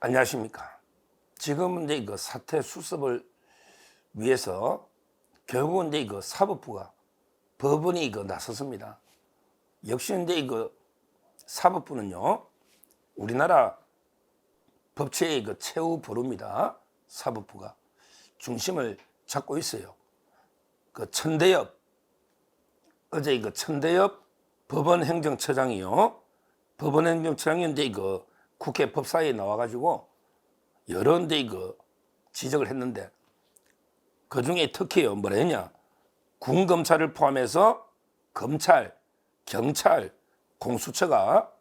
안녕하십니까. 지금 이제 그 사태 수습을 위해서 결국은 이제 그 사법부가 법원이 나섰습니다. 역시 이제 사법부는요, 우리나라 법체의 최후 보루입니다. 사법부가 중심을 잡고 있어요. 천대엽, 어제 천대엽 법원행정처장이요. 법원행정처장이 이제 국회 법사위에 나와가지고 여러 이제 지적을 했는데, 그 중에 특히요, 뭐라 했냐, 군검찰을 포함해서 검찰, 경찰, 공수처가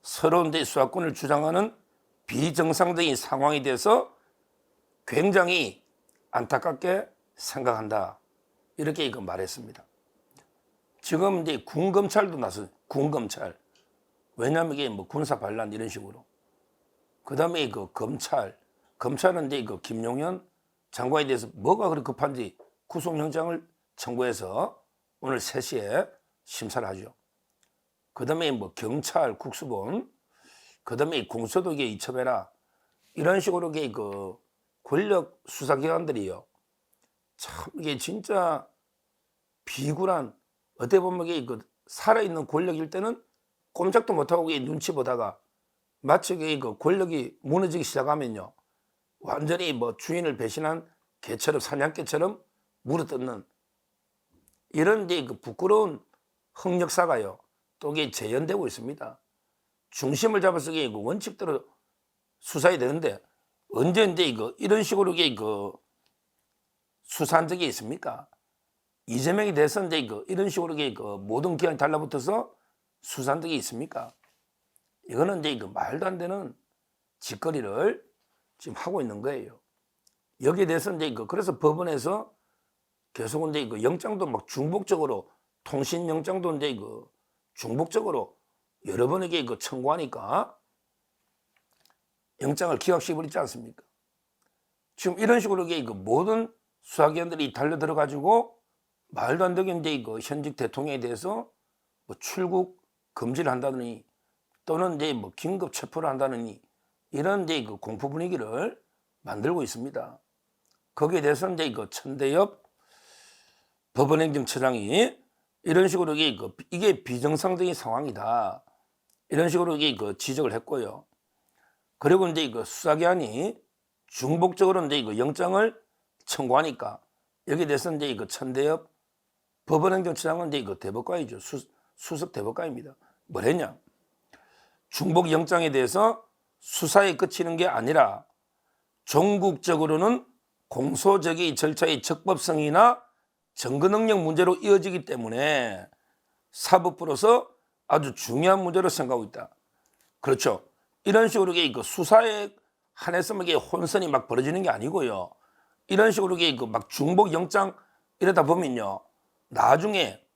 서로 이제 수사권을 주장하는 비정상적인 상황에 대해서 굉장히 안타깝게 생각한다, 이렇게 말했습니다. 지금 이제 군검찰도 나서, 군검찰, 왜냐하면 이게 군사 반란 이런 식으로. 그 다음에 검찰은 이제 김용현 장관에 대해서 뭐가 그렇게 급한지 구속영장을 청구해서 오늘 3시에 심사를 하죠. 그 다음에 경찰, 국수본, 그 다음에 공수처도 이첩해라, 이런 식으로 권력 수사기관들이요, 참 이게 진짜 비굴한, 어떻게 보면 이게 살아있는 권력일 때는 꼼짝도 못하고 눈치 보다가 마치 권력이 무너지기 시작하면요, 완전히 주인을 배신한 개처럼, 사냥개처럼 물어뜯는 이런 부끄러운 흑역사가요, 또 이게 재현되고 있습니다. 중심을 잡아서 원칙대로 수사해야 되는데, 언제 이런 식으로 수사한 적이 있습니까? 이재명이 대해서 이런 식으로 모든 기관이 달라붙어서 수사한 적이 있습니까? 이거는 말도 안 되는 짓거리를 지금 하고 있는 거예요. 여기에 대해서 그래서 법원에서 계속 영장도 중복적으로, 통신영장도 중복적으로 여러 번에게 청구하니까 영장을 기각시켜버리지 않습니까? 지금 이런 식으로 모든 수사기관들이 달려들어가지고 말도 안 되게 현직 대통령에 대해서 출국 금지를 한다느니, 또는 긴급 체포를 한다느니, 이런 공포 분위기를 만들고 있습니다. 거기에 대해서 천대엽 법원행정처장이 이런 식으로 이게 비정상적인 상황이다, 이런 식으로 지적을 했고요. 그리고 수사기관이 중복적으로 영장을 청구하니까 여기에 대해서 천대엽 법원행정처장은 대법관이죠. 수석 대법관입니다. 뭘 했냐? 중복 영장에 대해서 수사에 그치는 게 아니라 종국적으로는 공소적의 절차의 적법성이나 증거 능력 문제로 이어지기 때문에 사법부로서 아주 중요한 문제로 생각하고 있다. 그렇죠. 이런 식으로 수사에 한해서 혼선이 벌어지는 게 아니고요. 이런 식으로 중복 영장 이러다 보면요, 나중에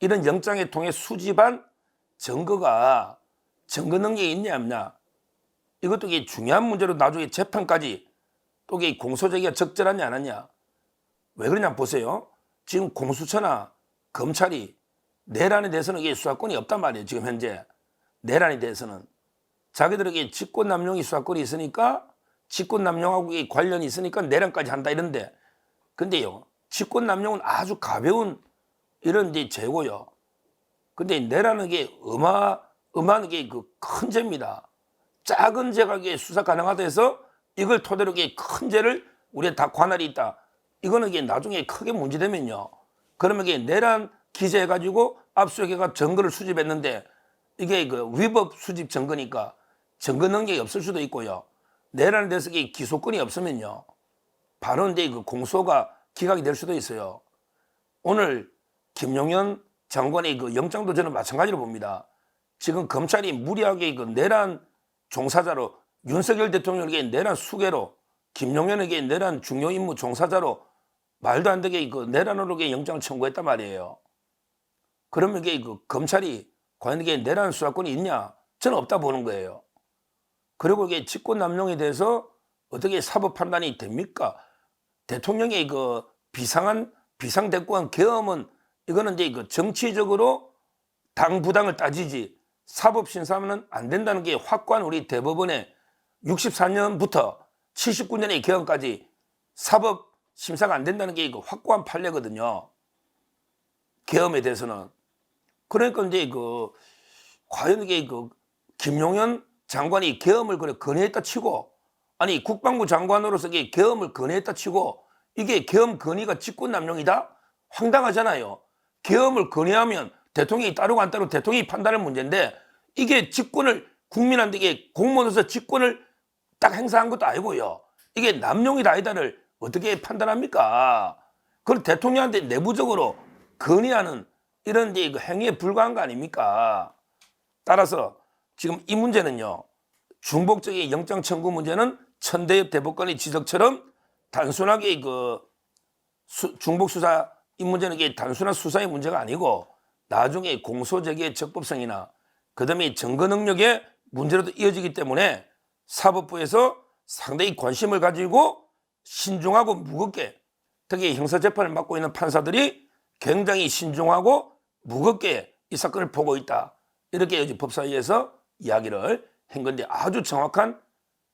이런 영장에 통해 수집한 증거가 증거 능력이 있냐 없냐, 이것도 중요한 문제로 나중에 재판까지 또 공소제기가 적절하냐 안 하냐. 왜 그러냐 보세요. 지금 공수처나 검찰이 내란에 대해서는 수사권이 없단 말이에요. 지금 현재 내란에 대해서는 자기들에게 직권남용이 수사권이 있으니까, 직권남용하고 관련이 있으니까 내란까지 한다 이런데, 근데요, 직권남용은 아주 가벼운 이런 죄고요. 근데 내란은 어마어마한 큰 죄입니다. 작은 죄가 수사 가능하다 해서 이걸 토대로 큰 죄를 우리가 다 관할이 있다, 이거는 나중에 크게 문제되면요, 그러면 내란 기재해가지고 압수수색해가 증거를 수집했는데 이게 위법 수집 증거니까 증거 능력이 없을 수도 있고요. 내란에 대해서 기소권이 없으면요, 바로 공소가 기각이 될 수도 있어요. 오늘 김용현 장관의 영장도 저는 마찬가지로 봅니다. 지금 검찰이 무리하게 내란 종사자로, 윤석열 대통령에게 내란 수괴로, 김용현에게 내란 중요 임무 종사자로 말도 안 되게 내란으로 영장을 청구했단 말이에요. 그러면 검찰이 과연 내란 수사권이 있냐? 저는 없다 보는 거예요. 그리고 직권남용에 대해서 어떻게 사법 판단이 됩니까? 대통령의 비상대권 계엄은, 이거는 정치적으로 당 부당을 따지지 사법 심사는 안 된다는 게 확고한 우리 대법원의 64년부터 79년의 개헌까지 사법 심사가 안 된다는 게 확고한 판례거든요. 계엄에 대해서는. 그러니까 이제 과연 이게 김용현 장관이 계엄을 건의했다 치고, 아니 국방부 장관으로서 이게 계엄을 건의했다 치고, 이게 계엄 건의가 직권남용이다? 황당하잖아요. 계엄을 건의하면 대통령이 따르고 안 따르고 대통령이 판단할 문제인데, 이게 직권을 국민한테 이게 공무원으로서 직권을 딱 행사한 것도 아니고요. 이게 남용이다 아니다를 어떻게 판단합니까? 그걸 대통령한테 내부적으로 건의하는 이런 이제 행위에 불과한 거 아닙니까? 따라서 지금 이 문제는요, 중복적인 영장 청구 문제는 천대엽 대법관의 지적처럼 단순하게 중복 수사 이 문제는 이게 단순한 수사의 문제가 아니고 나중에 공소제기의 적법성이나 그다음에 증거 능력의 문제로도 이어지기 때문에 사법부에서 상당히 관심을 가지고 신중하고 무겁게, 특히 형사재판을 맡고 있는 판사들이 굉장히 신중하고 무겁게 이 사건을 보고 있다. 이렇게 요즘 법사위에서 이야기를 한 건데 아주 정확한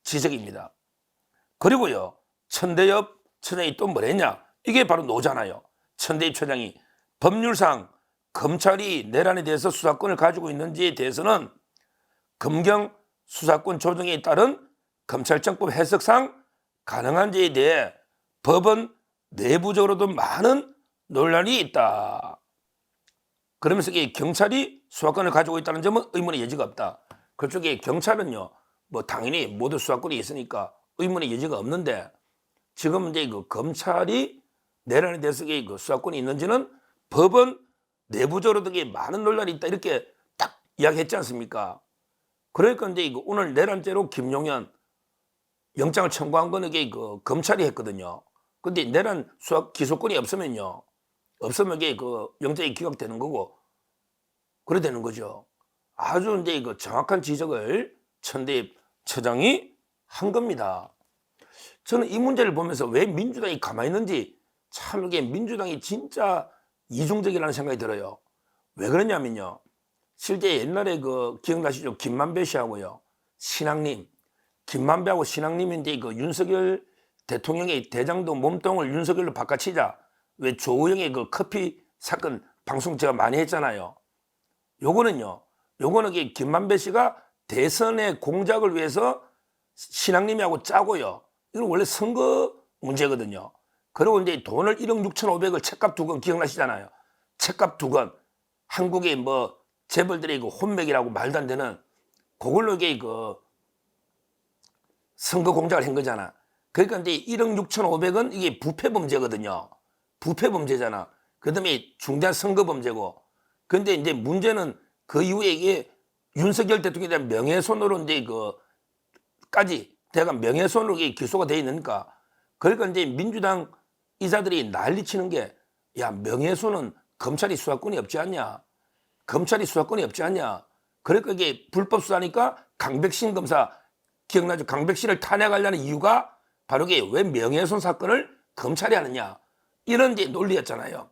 지적입니다. 그리고요, 천대엽 처장이 또 뭐랬냐? 이게 바로 노잖아요. 천대엽 처장이 법률상 검찰이 내란에 대해서 수사권을 가지고 있는지에 대해서는 검경 수사권 조정에 따른 검찰청법 해석상 가능한지에 대해 법원 내부적으로도 많은 논란이 있다. 그러면서 이게 경찰이 수사권을 가지고 있다는 점은 의문의 여지가 없다. 그쪽에 경찰은요, 뭐 당연히 모두 수사권이 있으니까 의문의 여지가 없는데, 지금 이제 검찰이 내란에 대해서 수사권이 있는지는 법원 내부적으로도 많은 논란이 있다. 이렇게 딱 이야기했지 않습니까? 그러니까 이제 오늘 내란죄로 김용현 영장을 청구한 거는 이게 검찰이 했거든요. 근데 내란 수사 기소권이 없으면요, 없으면 이게 영장이 기각되는 거고, 그래 되는 거죠. 아주 이제 정확한 지적을 천대엽 처장이 한 겁니다. 저는 이 문제를 보면서 왜 민주당이 가만히 있는지 참 이게 민주당이 진짜 이중적이라는 생각이 들어요. 왜 그러냐면요, 실제 옛날에 기억나시죠? 김만배 씨하고요, 신앙님, 김만배하고 신앙님이 이제 윤석열 대통령의 대장동 몸통을 윤석열로 바꿔치자, 왜 조우영의 커피 사건 방송 제가 많이 했잖아요. 요거는 김만배 씨가 대선의 공작을 위해서 신앙님하고 짜고요. 이건 원래 선거 문제거든요. 그리고 이제 돈을 1억 6,500을 책값 2건 기억나시잖아요. 책값 2건. 한국의 뭐 재벌들의 혼맥이라고 말도 안 되는 그걸로 이게 선거 공작을 한 거잖아. 그러니까 이제 1억 6,500은 이게 부패 범죄거든요. 부패 범죄잖아. 그 다음에 중대한 선거 범죄고. 근데 이제 문제는 그 이후에 이게 윤석열 대통령에 대한 명예훼손으로 이제 까지 대가 명예훼손으로 기소가 돼 있으니까, 그러니까 이제 민주당 이사들이 난리치는 게, 야, 명예훼손은 검찰이 수사권이 없지 않냐? 검찰이 수사권이 없지 않냐? 그러니까 이게 불법 수사니까 강백신 검사 기억나죠? 강백신을 탄핵하려는 이유가 바로 이게 왜 명예훼손 사건을 검찰이 하느냐? 이런 이제 논리였잖아요.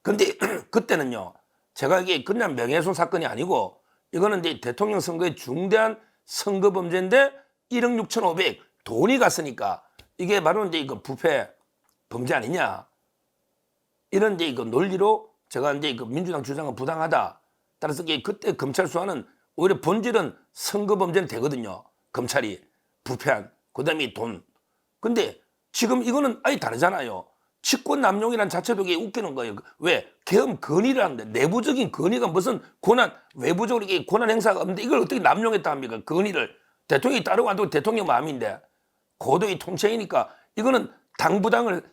근데 그때는요, 제가 이게 그냥 명예훼손 사건이 아니고 이거는 이제 대통령 선거의 중대한 선거 범죄인데 1억 6,500 돈이 갔으니까 이게 바로 이제 부패 범죄 아니냐? 이런 이제 논리로 제가 이제 민주당 주장은 부당하다. 따라서 그때 검찰 수사는 오히려 본질은 선거 범죄는 되거든요. 검찰이 부패한, 그다음에 돈. 근데 지금 이거는 아예 다르잖아요. 직권 남용이란 자체도 이게 웃기는 거예요. 왜? 계엄 건의를 하는데 내부적인 건의가 무슨 권한, 외부적으로 이게 권한 행사가 없는데 이걸 어떻게 남용했다 합니까? 건의를. 대통령이 따르고 안 따르고 대통령 마음인데, 고도의 통치이니까 이거는 당부당을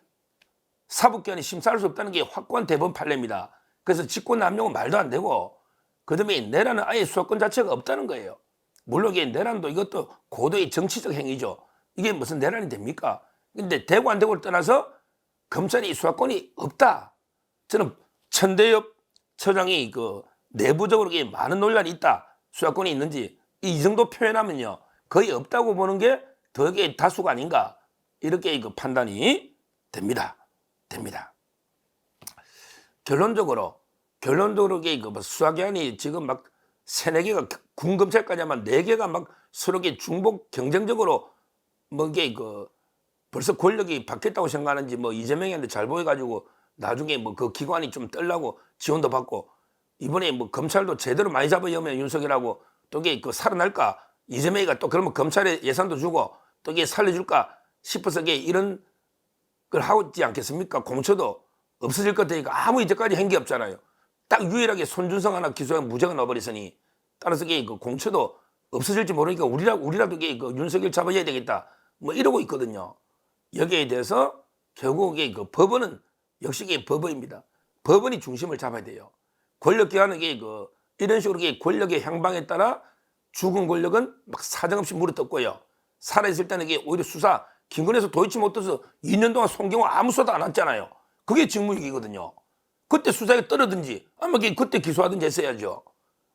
사법기관이 심사할 수 없다는 게 확고한 대법원 판례입니다. 그래서 직권 남용은 말도 안 되고, 그다음에 내란은 아예 수사권 자체가 없다는 거예요. 물론 이게 내란도 이것도 고도의 정치적 행위죠. 이게 무슨 내란이 됩니까? 근데 되고 안 되고를 떠나서 검찰이 수사권이 없다. 저는 천대엽 처장이 내부적으로 많은 논란이 있다. 수사권이 있는지 이 정도 표현하면요, 거의 없다고 보는 게 더 다수가 아닌가, 이렇게 판단이 됩니다. 결론적으로 이게 수사기관이 지금 막 세네 개가 군검찰까지 하면 네 개가 막 서로 중복 경쟁적으로 뭐 이게 벌써 권력이 바뀌었다고 생각하는지 뭐 이재명한테 잘 보여가지고 나중에 뭐 그 기관이 좀 떨라고 지원도 받고 이번에 뭐 검찰도 제대로 많이 잡아여면 윤석열하고 또 이게 살아날까 이재명이가 또 그러면 검찰에 예산도 주고 또 이게 살려줄까 싶어서 이게 이런 걸 하고 있지 않겠습니까? 공처도 없어질 것 같으니까 아무 이제까지 한 게 없잖아요. 딱 유일하게 손준성 하나 기소하면 무죄가 나와버렸으니 따라서 이게 공처도 없어질지 모르니까 우리라도 이게 윤석열 잡아야 되겠다 뭐 이러고 있거든요. 여기에 대해서 결국에 법원은 역시 이게 법원입니다. 법원이 중심을 잡아야 돼요. 권력기관은 이게 이런 식으로 이게 권력의 향방에 따라 죽은 권력은 막 사정없이 물어뜯고요. 살아있을 때는 이게 오히려 수사 김건희에서 도이치 못해서 2년 동안 송경호 아무 수사도 안 했잖아요. 그게 직무유기거든요. 그때 수사에 떨어든지 아마 그때 기소하든지 했어야죠.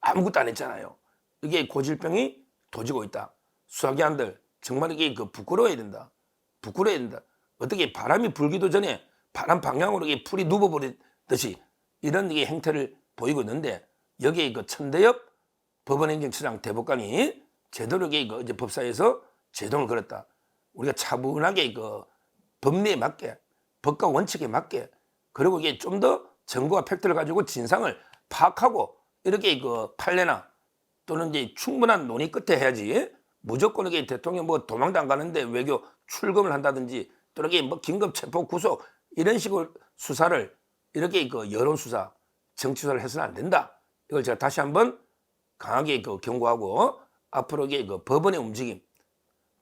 아무것도 안 했잖아요. 이게 고질병이 도지고 있다. 수사기관들 정말 이게 부끄러워야 된다. 부끄러워야 된다. 어떻게 바람이 불기도 전에 바람 방향으로 이게 풀이 누워버리듯이 이런 이게 행태를 보이고 있는데 여기에 천대엽 법원행정처장 대법관이 제대로 이제 법사에서 제동을 걸었다. 우리가 차분하게 법리에 맞게 법과 원칙에 맞게 그리고 이게 좀 더 정보와 팩트를 가지고 진상을 파악하고 이렇게 판례나 또는 이제 충분한 논의 끝에 해야지 무조건 이게 대통령 뭐 도망도 안 가는데 외교 출금을 한다든지 또 이렇게 뭐 긴급 체포 구속 이런 식으로 수사를 이렇게 여론 수사 정치 수사를 해서는 안 된다. 이걸 제가 다시 한번 강하게 경고하고 앞으로 이게 법원의 움직임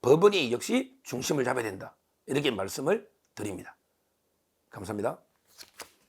법원이 역시 중심을 잡아야 된다. 이렇게 말씀을 드립니다. 감사합니다.